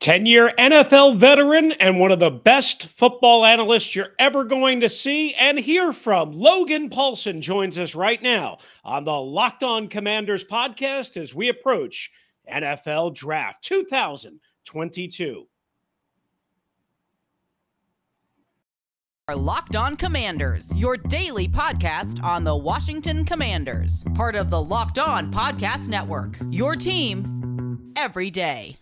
10-year NFL veteran and one of the best football analysts you're ever going to see and hear from. Logan Paulsen joins us right now on the Locked On Commanders podcast as we approach NFL Draft 2022. Locked On Commanders, your daily podcast on the Washington Commanders. Part of the Locked On Podcast Network, your team every day.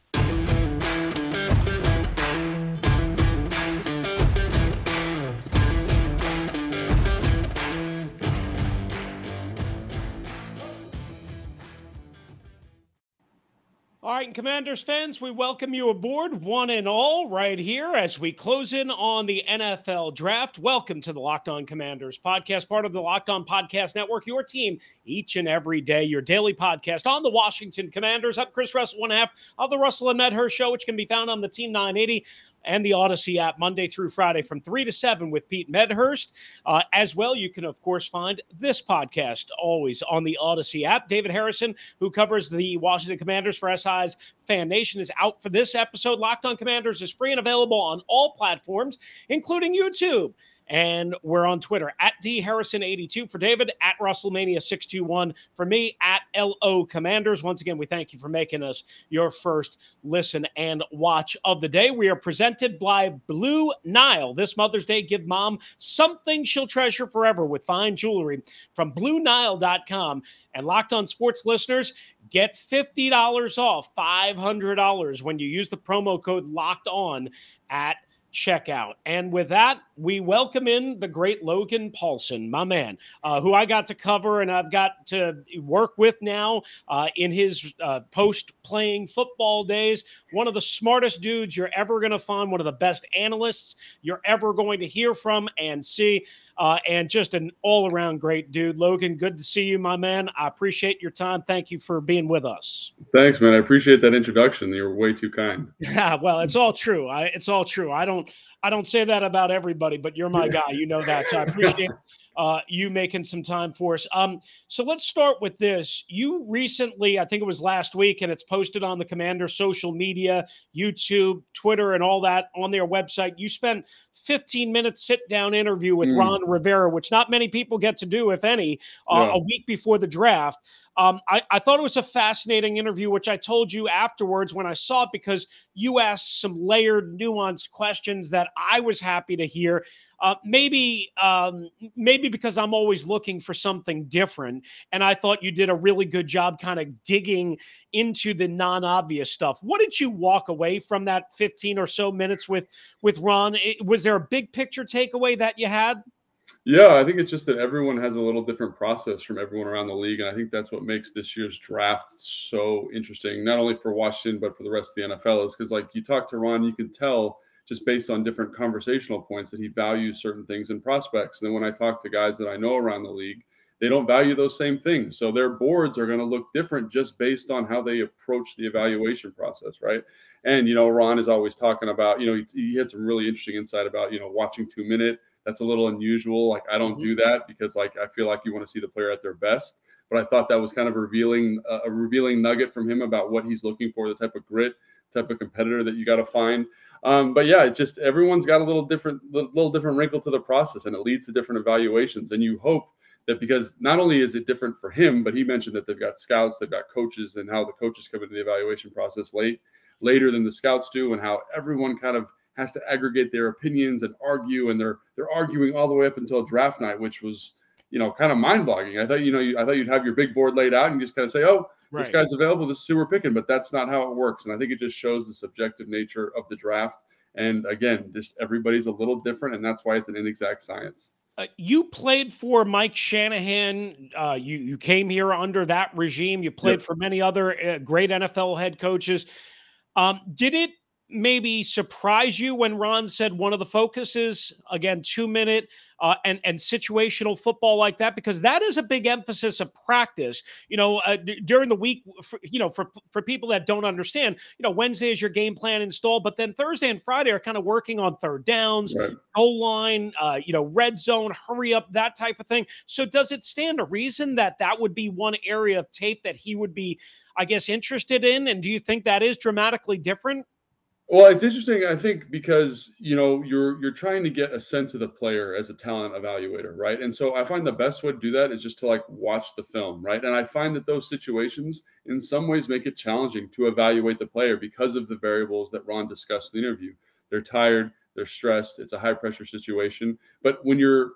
All right, and Commanders fans, we welcome you aboard, one and all, right here as we close in on the NFL Draft. Welcome to the Locked On Commanders podcast, part of the Locked On Podcast Network, your team each and every day, your daily podcast on the Washington Commanders. I'm Chris Russell, one half of the Russell and Medhurst Show, which can be found on the Team 980 and the Audacy app Monday through Friday from 3 to 7 with Pete Medhurst. As well, you can, of course, find this podcast always on the Audacy app. David Harrison, who covers the Washington Commanders for SI's Fan Nation, is out for this episode. Locked On Commanders is free and available on all platforms, including YouTube. And we're on Twitter at DHarrison82 for David, at RussellMania621 for me, at LO Commanders. Once again, we thank you for making us your first listen and watch of the day. We are presented by Blue Nile. This Mother's Day, give mom something she'll treasure forever with fine jewelry from BlueNile.com. And Locked On Sports listeners, get $50 off, $500 when you use the promo code Locked On at checkout. And with that, we welcome in the great Logan Paulsen, my man, who I got to cover and I've got to work with now in his post-playing football days. One of the smartest dudes you're ever going to find, one of the best analysts you're ever going to hear from and see, and just an all-around great dude. Logan, good to see you, my man. I appreciate your time. Thank you for being with us. Thanks, man. I appreciate that introduction. You're way too kind. Yeah, well, it's all true. It's all true. I don't say that about everybody, but you're my guy. You know that. So I appreciate you making some time for us. So let's start with this. You recently, I think it was last week, and it's posted on the Commander social media, YouTube, Twitter, and all that on their website. You spent 15-minute sit-down interview with Ron Rivera, which not many people get to do, if any, a week before the draft. I thought it was a fascinating interview, which I told you afterwards when I saw it, because you asked some layered, nuanced questions that I was happy to hear. Maybe because I'm always looking for something different, and I thought you did a really good job kind of digging into the non-obvious stuff. What did you walk away from that 15 or so minutes with Ron? Was there a big picture takeaway that you had? Yeah, I think it's just that everyone has a little different process from everyone around the league, and I think that's what makes this year's draft so interesting, not only for Washington, but for the rest of the NFL, is because, like, you talk to Ron, you can tell just based on different conversational points that he values certain things in prospects. And then when I talk to guys that I know around the league, they don't value those same things. So their boards are going to look different just based on how they approach the evaluation process, right? And, Ron is always talking about, he had some really interesting insight about, watching 2-minute. That's a little unusual. Like, I don't do that because, like, I feel like you want to see the player at their best. But I thought that was kind of a revealing nugget from him about what he's looking for, the type of grit, type of competitor that you got to find. But yeah, it's just everyone's got a little different wrinkle to the process, and it leads to different evaluations. And you hope that, because not only is it different for him, but he mentioned that they've got scouts, they've got coaches, and how the coaches come into the evaluation process later than the scouts do, and how everyone kind of has to aggregate their opinions and argue, and they're arguing all the way up until draft night, which was, kind of mind-boggling. I thought you'd have your big board laid out and you just kind of say, oh, right, this guy's available, this is who we're picking, but that's not how it works. And I think it just shows the subjective nature of the draft. And again, just everybody's a little different, and that's why it's an inexact science. You played for Mike Shanahan. You came here under that regime. You played for many other great NFL head coaches. Did it maybe surprise you when Ron said one of the focuses, again, 2-minute and situational football like that? Because that is a big emphasis of practice, during the week, for people that don't understand, Wednesday is your game plan installed, but then Thursday and Friday are kind of working on third downs, right, goal line, red zone, hurry up, that type of thing. So does it stand to reason that would be one area of tape that he would be, I guess, interested in? And do you think that is dramatically different? Well, it's interesting, I think, because you're trying to get a sense of the player as a talent evaluator, right? And so I find the best way to do that is just to like watch the film, right? And I find that those situations in some ways make it challenging to evaluate the player because of the variables that Ron discussed in the interview. They're tired, they're stressed, it's a high pressure situation. But when you're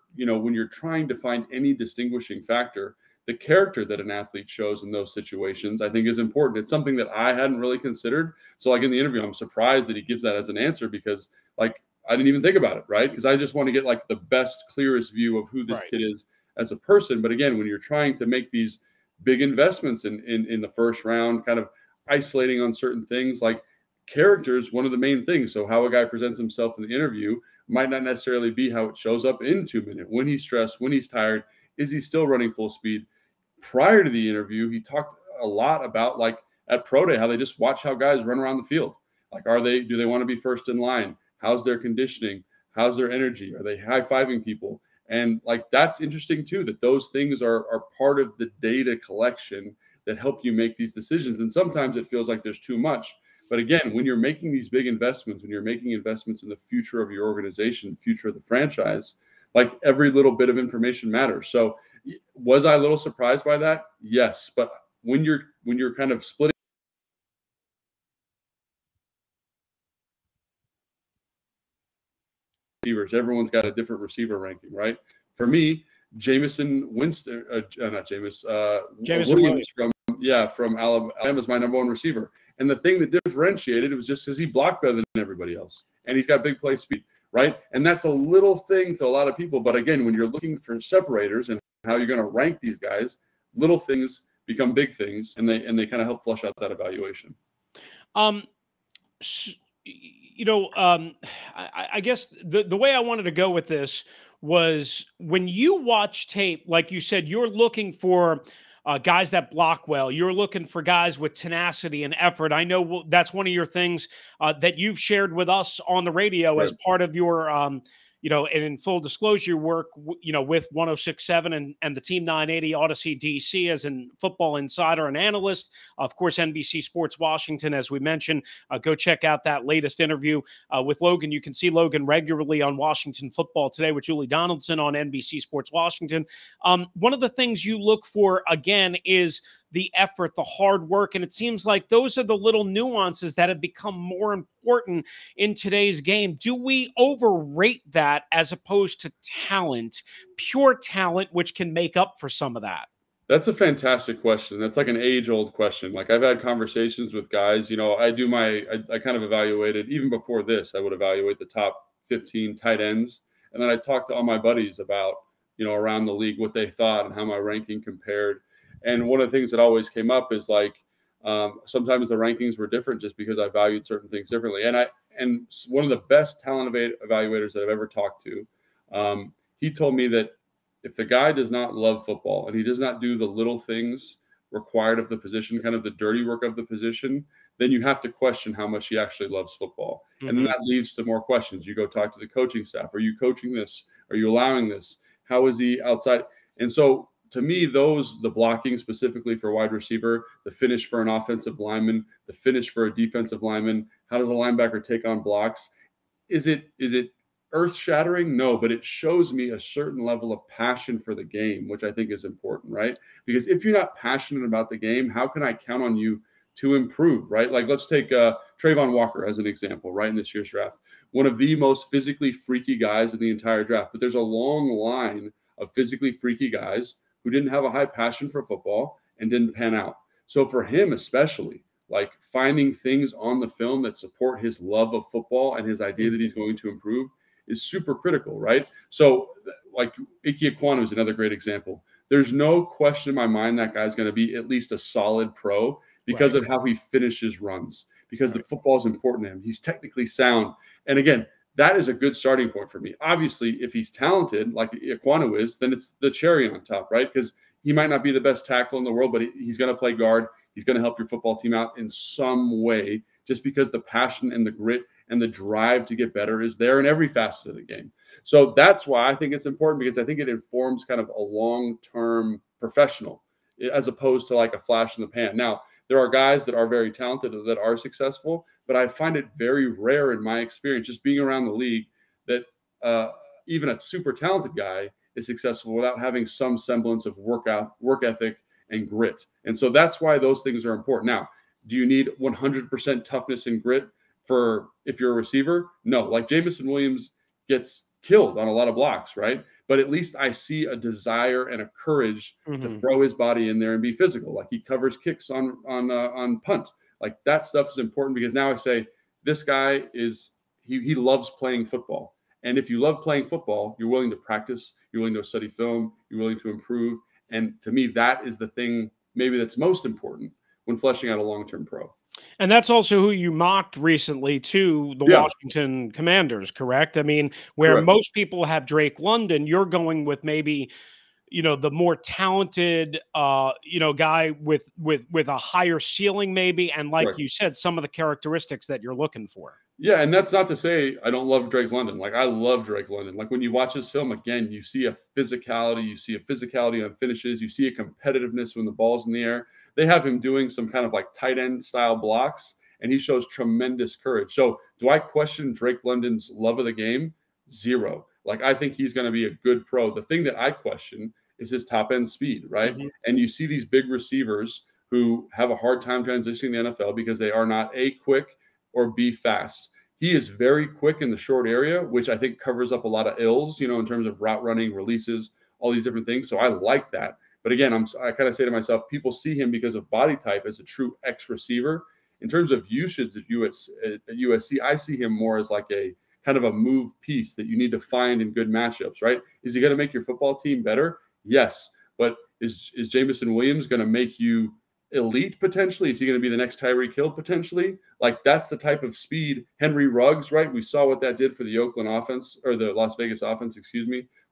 trying to find any distinguishing factor, the character that an athlete shows in those situations, I think, is important. It's something that I hadn't really considered. So like in the interview, I'm surprised that he gives that as an answer because like I didn't even think about it, right? Because I just want to get like the best, clearest view of who this kid is as a person. But again, when you're trying to make these big investments in the first round, kind of isolating on certain things, like character is one of the main things. So how a guy presents himself in the interview might not necessarily be how it shows up in 2 minutes. When he's stressed, when he's tired, is he still running full speed? Prior to the interview, he talked a lot about like at Pro Day, how they just watch how guys run around the field. Like, do they want to be first in line? How's their conditioning? How's their energy? Are they high-fiving people? And like, that's interesting too, that those things are part of the data collection that help you make these decisions. And sometimes it feels like there's too much. But again, when you're making these big investments, when you're making investments in the future of your organization, future of the franchise, like every little bit of information matters. So was I a little surprised by that? Yes. But when you're kind of splitting receivers, everyone's got a different receiver ranking, right? For me, Jameson Winston, Jameson Williams from Alabama is my number one receiver. And the thing that differentiated it was just because he blocked better than everybody else. And he's got big play speed, right? And that's a little thing to a lot of people. But again, when you're looking for separators and how you're going to rank these guys, little things become big things, and they kind of help flush out that evaluation. I guess the way I wanted to go with this was when you watch tape, like you said, you're looking for guys that block well. You're looking for guys with tenacity and effort. I know that's one of your things that you've shared with us on the radio as part of your, and in full disclosure, your work, with 106.7 and the Team 980 Audacy DC as a football insider and analyst. Of course, NBC Sports Washington, as we mentioned. Go check out that latest interview with Logan. You can see Logan regularly on Washington Football Today with Julie Donaldson on NBC Sports Washington. One of the things you look for, again, is the effort, the hard work. And it seems like those are the little nuances that have become more important in today's game. Do we overrate that as opposed to talent, pure talent, which can make up for some of that? That's a fantastic question. That's like an age-old question. Like I've had conversations with guys, I kind of evaluated, even before this, I would evaluate the top 15 tight ends. And then I talked to all my buddies about, around the league, what they thought and how my ranking compared. And one of the things that always came up is like sometimes the rankings were different just because I valued certain things differently. And one of the best talent evaluators that I've ever talked to, he told me that if the guy does not love football and he does not do the little things required of the position, kind of the dirty work of the position, then you have to question how much he actually loves football. Mm-hmm. And then that leads to more questions. You go talk to the coaching staff. Are you coaching this? Are you allowing this? How is he outside? And so to me, the blocking specifically for wide receiver, the finish for an offensive lineman, the finish for a defensive lineman, how does a linebacker take on blocks? Is it earth-shattering? No, but it shows me a certain level of passion for the game, which I think is important, right? Because if you're not passionate about the game, how can I count on you to improve, right? Like let's take Trayvon Walker as an example, right, in this year's draft. One of the most physically freaky guys in the entire draft, but there's a long line of physically freaky guys who didn't have a high passion for football and didn't pan out. So for him especially, like finding things on the film that support his love of football and his idea that he's going to improve is super critical, right? So like Ike Ekwonu is another great example. There's no question in my mind that guy's going to be at least a solid pro because of how he finishes runs, because the football is important to him. He's technically sound. And again, that is a good starting point for me. Obviously, if he's talented, like Ekwonu is, then it's the cherry on top, right? Because he might not be the best tackle in the world, but he's going to play guard. He's going to help your football team out in some way, just because the passion and the grit and the drive to get better is there in every facet of the game. So that's why I think it's important, because I think it informs kind of a long-term professional as opposed to like a flash in the pan. Now, There are guys that are very talented that are successful, but I find it very rare in my experience, just being around the league, that even a super talented guy is successful without having some semblance of work ethic and grit. And so that's why those things are important. Now, do you need 100% toughness and grit for if you're a receiver? No, like Jameson Williams gets killed on a lot of blocks, right? But at least I see a desire and a courage to throw his body in there and be physical. Like he covers kicks on punt. Like that stuff is important because now I say this guy he loves playing football. And if you love playing football, you're willing to practice, you're willing to study film, you're willing to improve. And to me, that is the thing maybe that's most important when fleshing out a long-term pro. And that's also who you mocked recently to the Washington Commanders, correct? I mean, where most people have Drake London, you're going with maybe, the more talented, guy with a higher ceiling maybe. And like you said, some of the characteristics that you're looking for. Yeah, and that's not to say I don't love Drake London. Like, I love Drake London. Like, when you watch his film, again, you see a physicality on finishes. You see a competitiveness when the ball's in the air. They have him doing some kind of like tight end style blocks, and he shows tremendous courage. So do I question Drake London's love of the game? Zero. Like, I think he's going to be a good pro. The thing that I question is his top end speed, right? And you see these big receivers who have a hard time transitioning the NFL because they are not A, quick, or B, fast. He is very quick in the short area, which I think covers up a lot of ills, in terms of route running, releases, all these different things. So I like that. But again, I kind of say to myself, people see him because of body type as a true X receiver. In terms of usage at USC, I see him more as like a kind of a move piece that you need to find in good matchups, right? Is he going to make your football team better? Yes. But is Jameson Williams going to make you elite potentially? Is he going to be the next Tyreek Hill potentially? Like, that's the type of speed. Henry Ruggs, right? We saw what that did for the Oakland offense, or the Las Vegas offense,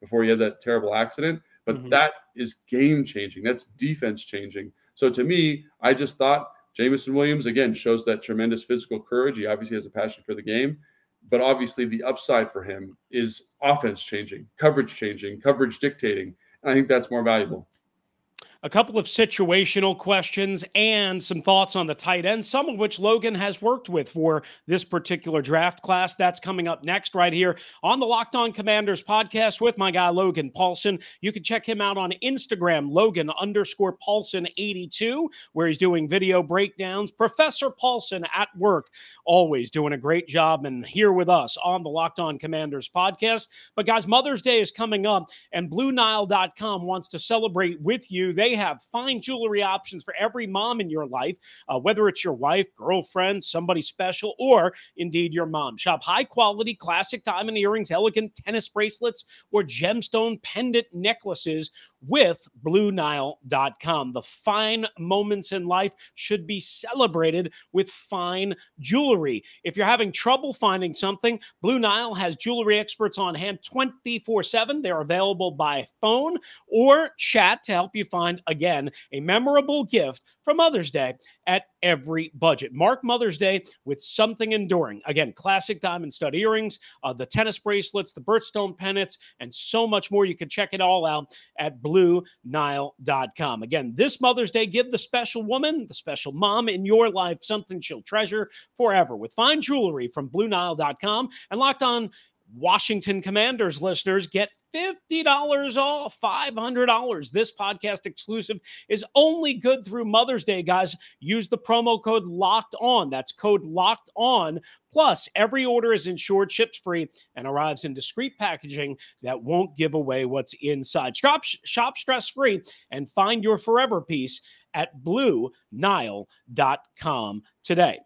before he had that terrible accident. But that is game changing. That's defense changing. So to me, I just thought Jameson Williams, again, shows that tremendous physical courage. He obviously has a passion for the game, but obviously the upside for him is offense changing, coverage dictating. And I think that's more valuable. A couple of situational questions and some thoughts on the tight end, some of which Logan has worked with for this particular draft class. That's coming up next right here on the Locked On Commanders podcast with my guy, Logan Paulsen. You can check him out on Instagram, Logan_Paulsen82, where he's doing video breakdowns. Professor Paulsen at work, always doing a great job, and here with us on the Locked On Commanders podcast. But guys, Mother's Day is coming up, and BlueNile.com wants to celebrate with you. They have fine jewelry options for every mom in your life, whether it's your wife, girlfriend, somebody special, or indeed your mom. Shop high-quality classic diamond earrings, elegant tennis bracelets, or gemstone pendant necklaces with BlueNile.com. The fine moments in life should be celebrated with fine jewelry. If you're having trouble finding something, Blue Nile has jewelry experts on hand 24/7. They're available by phone or chat to help you find, again, a memorable gift for Mother's Day at every budget. Mark Mother's Day with something enduring. Again, classic diamond stud earrings, the tennis bracelets, the birthstone pennants, and so much more. You can check it all out at BlueNile.com. Again, this Mother's Day, give the special woman, the special mom in your life, something she'll treasure forever with fine jewelry from BlueNile.com. And Locked On Washington Commanders listeners get $50 off, $500. This podcast exclusive is only good through Mother's Day, guys. Use the promo code Locked On. That's code Locked On. Plus, every order is insured, ships free, and arrives in discreet packaging that won't give away what's inside. Shop stress-free and find your forever piece at BlueNile.com today.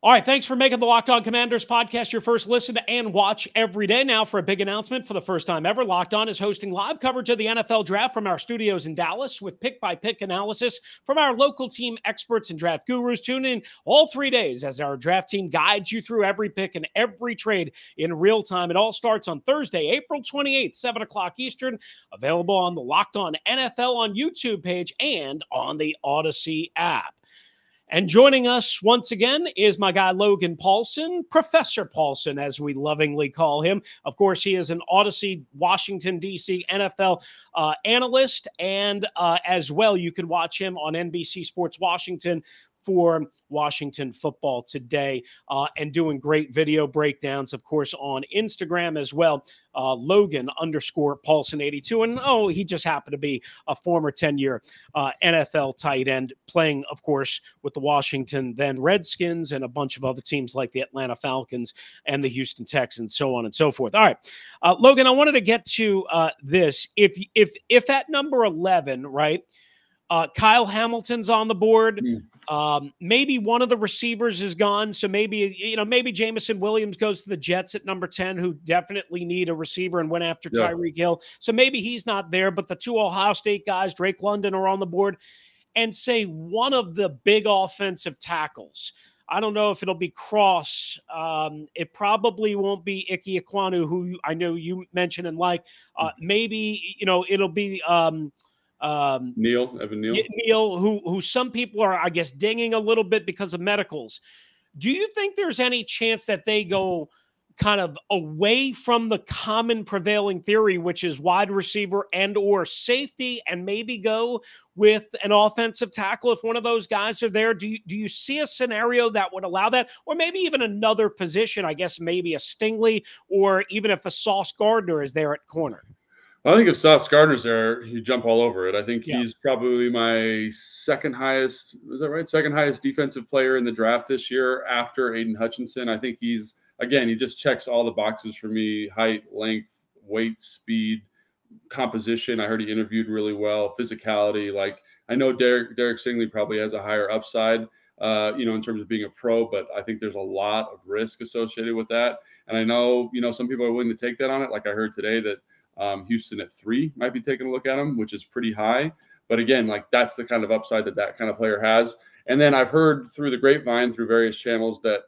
All right, thanks for making the Locked On Commanders podcast your first listen and watch every day. Now for a big announcement for the first time ever, Locked On is hosting live coverage of the NFL Draft from our studios in Dallas with pick-by-pick analysis from our local team experts and draft gurus. Tune in all 3 days as our draft team guides you through every pick and every trade in real time. It all starts on Thursday, April 28th, 7 o'clock Eastern, available on the Locked On NFL on YouTube page and on the Audacy app. And joining us once again is my guy, Logan Paulsen, Professor Paulsen, as we lovingly call him. Of course, he is an Audacy, Washington, D.C. NFL analyst. And as well, you can watch him on NBC Sports Washington for Washington Football Today, and doing great video breakdowns, of course, on Instagram as well. Logan_Paulsen82. And he just happened to be a former 10-year NFL tight end, playing, of course, with the Washington then Redskins and a bunch of other teams like the Atlanta Falcons and the Houston Texans, so on and so forth. All right, Logan, I wanted to get to this. If at number 11, right, Kyle Hamilton's on the board. Maybe one of the receivers is gone. So maybe Jamison Williams goes to the Jets at number 10, who definitely need a receiver and went after Tyreek Hill. So maybe he's not there, but the two Ohio State guys, Drake London, are on the board. And say one of the big offensive tackles. I don't know if it'll be Cross. It probably won't be Ike Ekwonu, who I know you mentioned and like. Maybe, it'll be Evan Neal, who some people are, I guess, dinging a little bit because of medicals. Do you think there's any chance that they go kind of away from the common prevailing theory, which is wide receiver and or safety, and maybe go with an offensive tackle if one of those guys are there? Do you see a scenario that would allow that? Or maybe even another position, I guess maybe a Stingley, or even if a Sauce Gardner is there at corner? I think if Sauce Gardner's there, you jump all over it. I think he's probably my second highest defensive player in the draft this year after Aiden Hutchinson. I think he just checks all the boxes for me: height, length, weight, speed, composition. I heard he interviewed really well, physicality. Like, I know Derek Stingley probably has a higher upside, in terms of being a pro, but I think there's a lot of risk associated with that. And I know, some people are willing to take that on it. Like I heard today that Houston at 3 might be taking a look at him, which is pretty high. But again, like, that's the kind of upside that kind of player has. And then I've heard through the grapevine, through various channels, that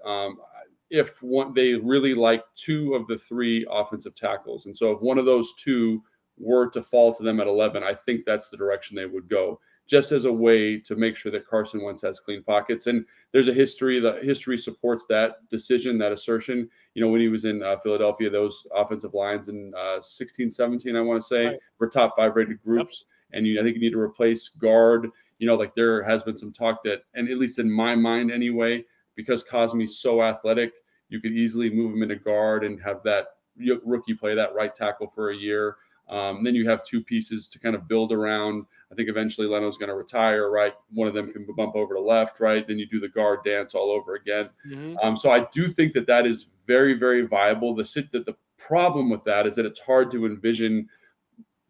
they really like 2 of the 3 offensive tackles. And so if one of those 2 were to fall to them at 11, I think that's the direction they would go, just as a way to make sure that Carson Wentz has clean pockets. And there's a history. The history supports that decision, that assertion. When he was in Philadelphia, those offensive lines in 16, 17, I want to say, were top 5 rated groups. Yep. And I think you need to replace guard. There has been some talk that, and at least in my mind anyway, because Cosme's so athletic, you could easily move him into guard and have that rookie play that right tackle for a year. Then you have 2 pieces to kind of build around. I think eventually Leno's going to retire, right? One of them can bump over to left, right? Then you do the guard dance all over again. Mm-hmm. So I do think that is very, very viable. The problem with that is that it's hard to envision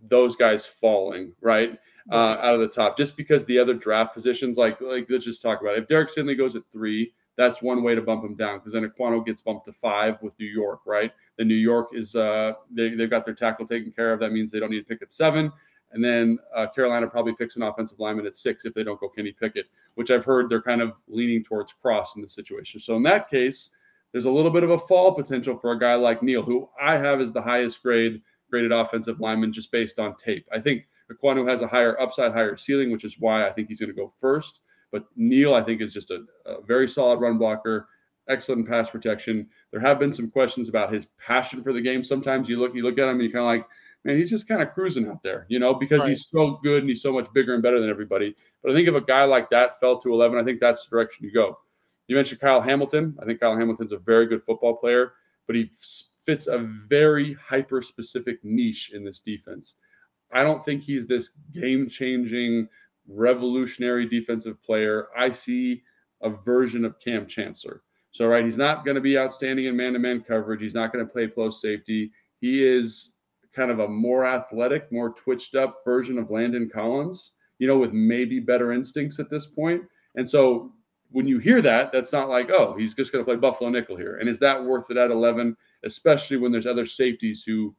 those guys falling, right? Out of the top, just because the other draft positions, like let's just talk about it. If Derek Stingley goes at 3, that's one way to bump him down, because then Ekwonu gets bumped to 5 with New York, right? Then New York is they've got their tackle taken care of. That means they don't need to pick at 7. And then Carolina probably picks an offensive lineman at 6 if they don't go Kenny Pickett, which I've heard they're kind of leaning towards Cross in this situation. So in that case, there's a little bit of a fall potential for a guy like Neal, who I have as the highest graded offensive lineman just based on tape. I think Ekwonu has a higher upside, higher ceiling, which is why I think he's going to go first. But Neal, I think, is just a very solid run blocker, excellent pass protection. There have been some questions about his passion for the game. Sometimes you look at him and you kind of like, man, he's just kind of cruising out there, because he's so good and he's so much bigger and better than everybody. But I think if a guy like that fell to 11, I think that's the direction you go. You mentioned Kyle Hamilton. I think Kyle Hamilton's a very good football player, but he fits a very hyper-specific niche in this defense. I don't think he's this game-changing, revolutionary defensive player. I see a version of Cam Chancellor. So, right, he's not going to be outstanding in man-to-man coverage. He's not going to play close safety. He is kind of a more athletic, more twitched up version of Landon Collins, with maybe better instincts at this point. And so when you hear that, that's not like, oh, he's just going to play Buffalo nickel here. And is that worth it at 11, especially when there's other safeties who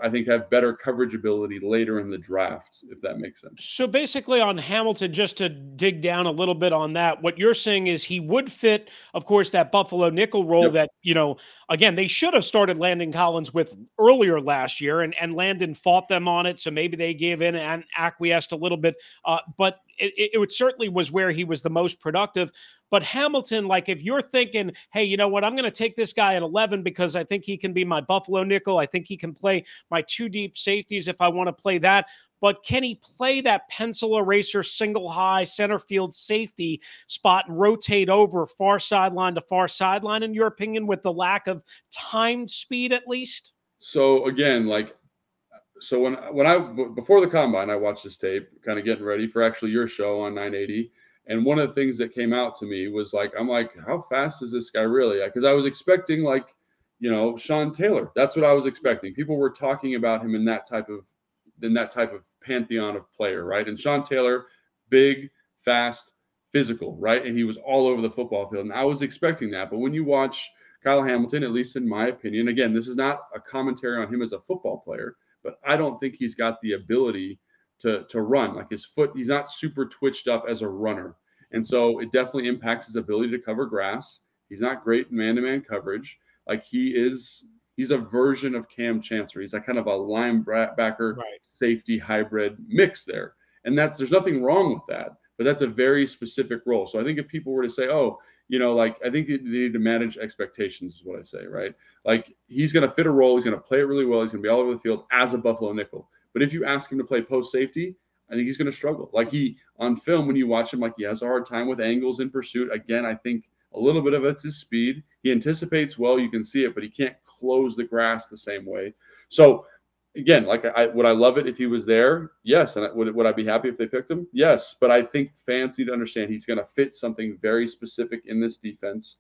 I think have better coverage ability later in the draft, if that makes sense. So basically on Hamilton, just to dig down a little bit on that, what you're saying is he would fit, of course, that Buffalo nickel role that, again, they should have started Landon Collins with earlier last year, and Landon fought them on it. So maybe they gave in and acquiesced a little bit. But it certainly was where he was the most productive. But Hamilton, like if you're thinking, hey, you know what, I'm going to take this guy at 11 because I think he can be my Buffalo nickel. I think he can play my two deep safeties if I want to play that. But can he play that pencil eraser, single high center field safety spot and rotate over far sideline to far sideline, in your opinion, with the lack of timed speed at least? So again, before the combine, I watched this tape, kind of getting ready for actually your show on 980. And one of the things that came out to me was like, I'm like, how fast is this guy really? Because I was expecting Sean Taylor. That's what I was expecting. People were talking about him in that type of pantheon of player, right? And Sean Taylor, big, fast, physical, right? And he was all over the football field. And I was expecting that. But when you watch Kyle Hamilton, at least in my opinion, again, this is not a commentary on him as a football player, but I don't think he's got the ability to run. Like his foot, he's not super twitched up as a runner. And so it definitely impacts his ability to cover grass. He's not great in man-to-man coverage. Like he's a version of Cam Chancellor. He's like kind of a linebacker safety hybrid mix there. And there's nothing wrong with that, but that's a very specific role. So I think if people were to say, I think they need to manage expectations is what I say, right? Like he's going to fit a role. He's going to play it really well. He's going to be all over the field as a Buffalo nickel. But if you ask him to play post safety, I think he's going to struggle. Like on film, when you watch him, like he has a hard time with angles in pursuit. Again, I think a little bit of it's his speed. He anticipates well, you can see it, but he can't close the grass the same way. So again, would I love it if he was there? Yes. And would I be happy if they picked him? Yes. But I think fans need to understand he's going to fit something very specific in this defense.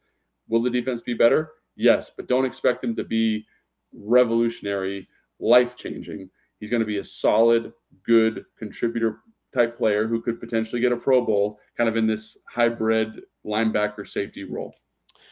Will the defense be better? Yes. But don't expect him to be revolutionary, life-changing. He's going to be a solid, good contributor type player who could potentially get a Pro Bowl kind of in this hybrid linebacker safety role.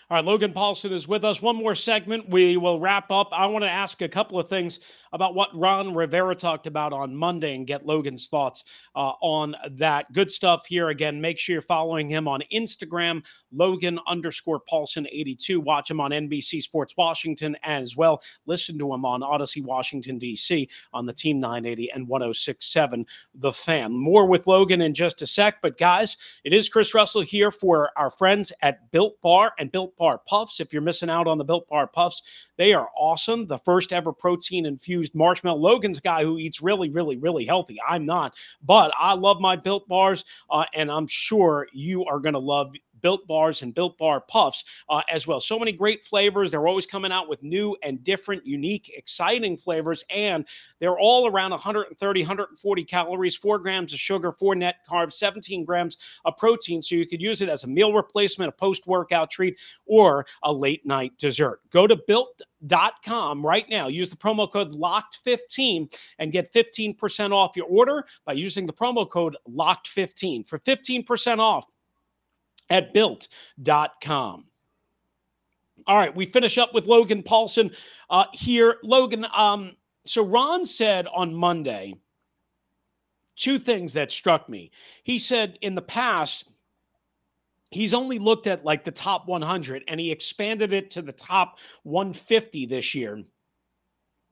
All right, Logan Paulsen is with us. One more segment. We will wrap up. I want to ask a couple of things about what Ron Rivera talked about on Monday and get Logan's thoughts on that. Good stuff here. Again, make sure you're following him on Instagram, Logan_Paulsen82. Watch him on NBC Sports Washington as well. Listen to him on Audacy Washington, D.C. on the Team 980 and 106.7 The Fan. More with Logan in just a sec. But guys, it is Chris Russell here for our friends at Built Bar and Built Bar Puffs. If you're missing out on the Built Bar Puffs, they are awesome. The first ever protein-infused marshmallow. Logan's a guy who eats really, really, really healthy. I'm not, but I love my Built Bars, and I'm sure you are going to love Built Bars and Built Bar Puffs as well. So many great flavors. They're always coming out with new and different, unique, exciting flavors, and they're all around 130, 140 calories, 4 grams of sugar, 4 net carbs, 17 grams of protein, so you could use it as a meal replacement, a post-workout treat, or a late-night dessert. Go to Built.com right now. Use the promo code LOCKED15 and get 15% off your order by using the promo code LOCKED15 for 15% off at Built.com. All right, we finish up with Logan Paulsen here. Logan, so Ron said on Monday two things that struck me. He said in the past, he's only looked at like the top 100, and he expanded it to the top 150 this year.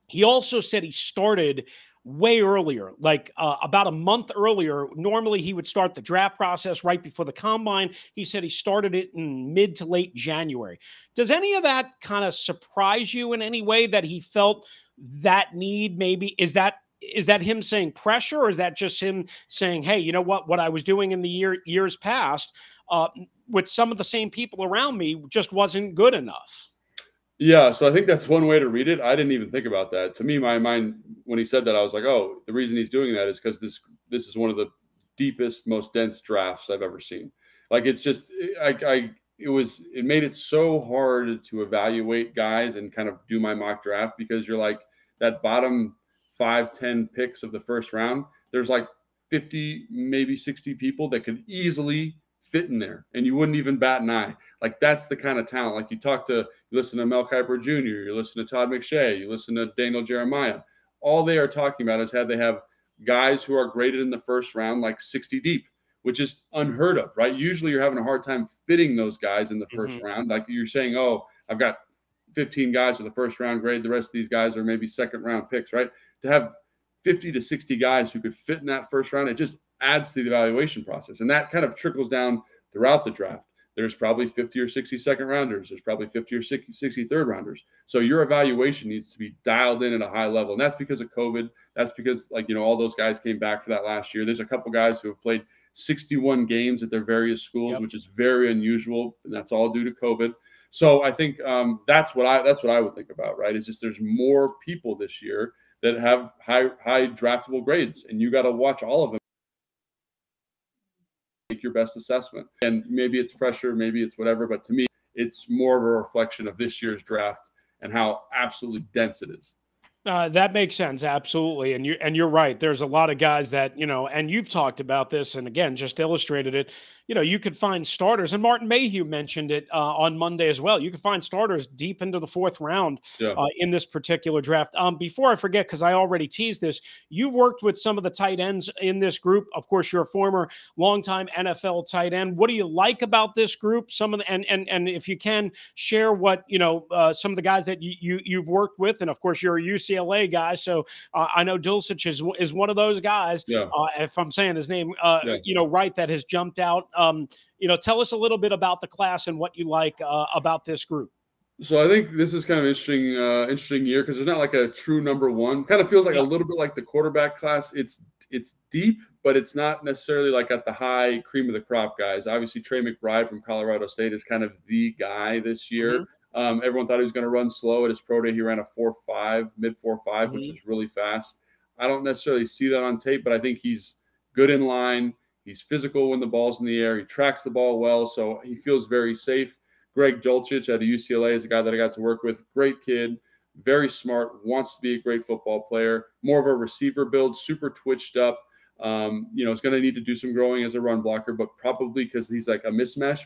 He also said he started way earlier, like about a month earlier. Normally, he would start the draft process right before the combine. He said he started it in mid to late January. Does any of that kind of surprise you in any way that he felt that need? Maybe is that him saying pressure, or is that just him saying, hey, you know what I was doing in the years past with some of the same people around me just wasn't good enough? Yeah, so I think that's one way to read it. I didn't even think about that. To me, my mind, when he said that, I was like, oh, the reason he's doing that is because this is one of the deepest, most dense drafts I've ever seen. Like, it's just, it made it so hard to evaluate guys and kind of do my mock draft, because you're like, that bottom 5-10 picks of the first round, there's like 50, maybe 60 people that could easily fit in there, and you wouldn't even bat an eye. Like, that's the kind of talent. Like, you listen to Mel Kiper Jr., you listen to Todd McShay, you listen to Daniel Jeremiah. All they are talking about is they have guys who are graded in the first round like 60 deep, which is unheard of, right? Usually you're having a hard time fitting those guys in the first round. Like, you're saying, oh, I've got 15 guys with the first round grade. The rest of these guys are maybe second round picks, right? To have 50 to 60 guys who could fit in that first round, adds to the evaluation process. And that kind of trickles down throughout the draft. There's probably 50 or 60 second rounders. There's probably 50 or 60 third rounders. So your evaluation needs to be dialed in at a high level. And that's because of COVID. That's because, like, all those guys came back for that last year. There's a couple guys who have played 61 games at their various schools, which is very unusual. And that's all due to COVID. So I think that's what I would think about, right? Is just there's more people this year that have high draftable grades, and you got to watch all of them. Make your best assessment. And maybe it's pressure, maybe it's whatever, but to me, it's more of a reflection of this year's draft and how absolutely dense it is. That makes sense. Absolutely. And you're right. There's a lot of guys that, and you've talked about this, and again, just illustrated it. You could find starters, and Martin Mayhew mentioned it on Monday as well. You could find starters deep into the fourth round in this particular draft. Before I forget, because I already teased this, you've worked with some of the tight ends in this group. Of course, you're a former longtime NFL tight end. What do you like about this group? And if you can share what, some of the guys that you've worked with, and of course you're a UCLA guy. So I know Dolcich is one of those guys, if I'm saying his name, right, that has jumped out. Tell us a little bit about the class and what you like about this group. So I think this is kind of interesting year because there's not like a true number one. Kind of feels like a little bit like the quarterback class. It's deep, but it's not necessarily like at the high cream of the crop guys. Obviously, Trey McBride from Colorado State is kind of the guy this year. Everyone thought he was going to run slow at his pro day. He ran a 4.5, mid 4.5, which is really fast. I don't necessarily see that on tape, but I think he's good in line. He's physical when the ball's in the air. He tracks the ball well, so he feels very safe. Greg Dolcich at UCLA is a guy that I got to work with. Great kid, very smart, wants to be a great football player. More of a receiver build, super twitched up. Is going to need to do some growing as a run blocker, but probably because he's like a mismatch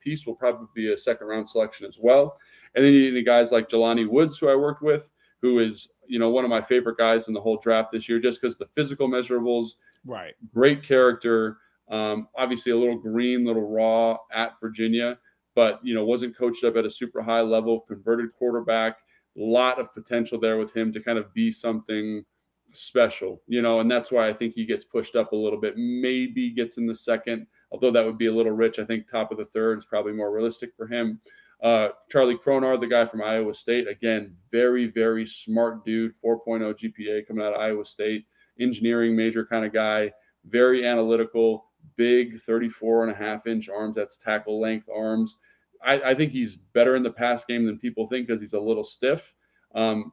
piece will probably be a second-round selection as well. And then you need guys like Jelani Woods, who I worked with, who is one of my favorite guys in the whole draft this year, just because the physical measurables. Right. Great character. Obviously a little green, little raw at Virginia, but, wasn't coached up at a super high level, converted quarterback, a lot of potential there with him to kind of be something special, and that's why I think he gets pushed up a little bit, maybe gets in the second, although that would be a little rich. I think top of the third is probably more realistic for him. Charlie Cronar, the guy from Iowa State, again, very, very smart dude, 4.0 GPA coming out of Iowa State. Engineering major kind of guy, very analytical, big 34.5-inch arms. That's tackle length arms. I think he's better in the pass game than people think because he's a little stiff.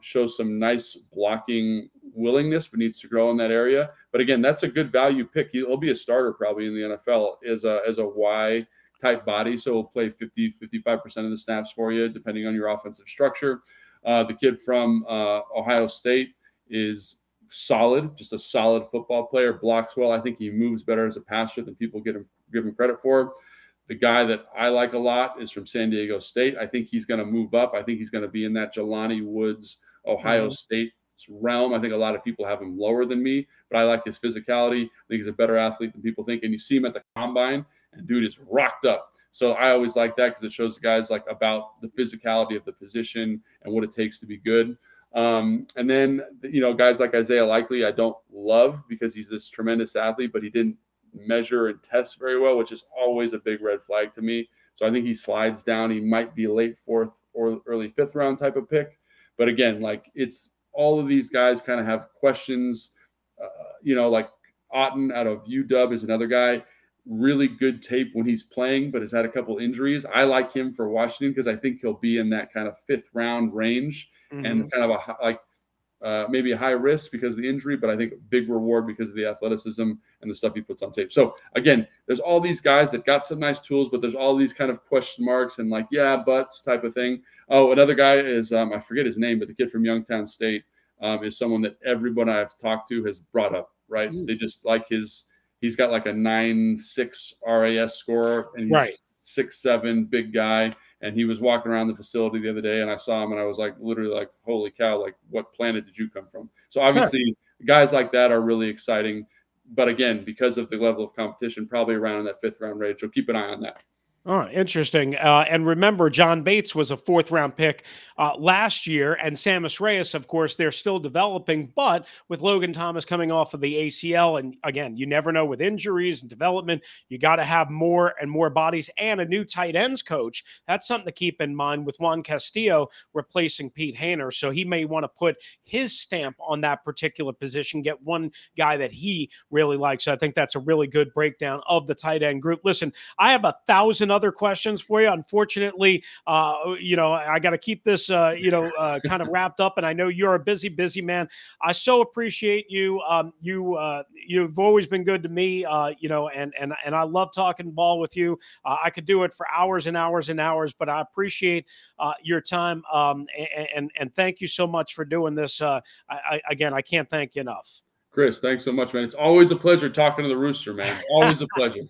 Shows some nice blocking willingness, but needs to grow in that area. But again, that's a good value pick. He'll be a starter probably in the NFL as a Y type body. So he'll play 55% of the snaps for you, depending on your offensive structure. The kid from Ohio State is solid, just a solid football player, blocks well. I think he moves better as a passer than people give him credit for. The guy that I like a lot is from San Diego State. I think he's going to move up. I think he's going to be in that Jelani Woods, Ohio State realm. I think a lot of people have him lower than me, but I like his physicality. I think he's a better athlete than people think. And you see him at the combine, and dude is rocked up. So I always like that because it shows the guys like about the physicality of the position and what it takes to be good. And then, guys like Isaiah Likely, I don't love because he's this tremendous athlete, but he didn't measure and test very well, which is always a big red flag to me. So I think he slides down. He might be a late fourth or early fifth round type of pick. But again, like it's all of these guys kind of have questions, like Otten out of UW is another guy, really good tape when he's playing, but has had a couple injuries. I like him for Washington because I think he'll be in that kind of fifth round range. And kind of maybe a high risk because of the injury, but I think a big reward because of the athleticism and the stuff he puts on tape. So again, there's all these guys that got some nice tools, but there's all these kind of question marks and like, buts type of thing. Oh, another guy is, I forget his name, but the kid from Youngstown State is someone that everyone I've talked to has brought up, right? They just like he's got like a 9.6 RAS score and he's 6'7", big guy. And he was walking around the facility the other day, and I saw him, and I was like, literally like, holy cow, like, what planet did you come from? So obviously, guys like that are really exciting. But again, because of the level of competition, probably around in that fifth round range. So keep an eye on that. Oh, interesting. And remember, John Bates was a fourth-round pick last year, and Sammis Reyes, of course, they're still developing. But with Logan Thomas coming off of the ACL, and again, you never know with injuries and development, you got to have more and more bodies and a new tight ends coach. That's something to keep in mind with Juan Castillo replacing Pete Hainer. So he may want to put his stamp on that particular position, get one guy that he really likes. So I think that's a really good breakdown of the tight end group. Listen, I have 1,000 other questions for you. Unfortunately, I got to keep this, kind of wrapped up. And I know you're a busy man. I so appreciate you. You've always been good to me, and I love talking ball with you. I could do it for hours and hours and hours, but I appreciate your time. And thank you so much for doing this. Again, I can't thank you enough. Chris, thanks so much, man. It's always a pleasure talking to the Rooster, man. Always a pleasure.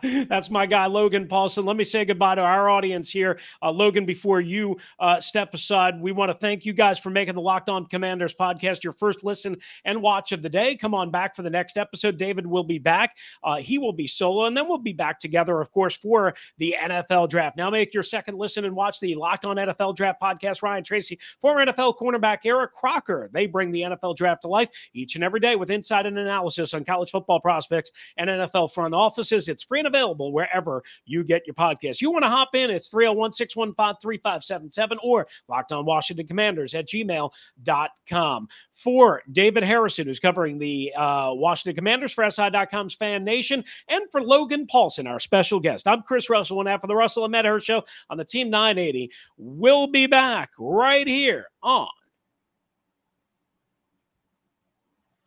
That's my guy, Logan Paulson. Let me say goodbye to our audience here. Logan, before you step aside, we want to thank you guys for making the Locked On Commanders podcast your first listen and watch of the day. Come on back for the next episode. David will be back. He will be solo, and then we'll be back together, of course, for the NFL Draft. Now make your second listen and watch the Locked On NFL Draft podcast. Ryan Tracy, former NFL cornerback Eric Crocker. They bring the NFL Draft to life each and every day with insight and analysis on college football prospects and NFL front offices. It's free and available wherever you get your podcasts. You want to hop in? It's 301-615-3577 or LockedOnWashingtonCommanders@gmail.com. For David Harrison, who's covering the Washington Commanders for SI.com's Fan Nation, and for Logan Paulson, our special guest, I'm Chris Russell, and after the Russell and Medhurst Show on the Team 980, we'll be back right here on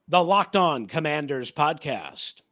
the Locked On Commanders podcast.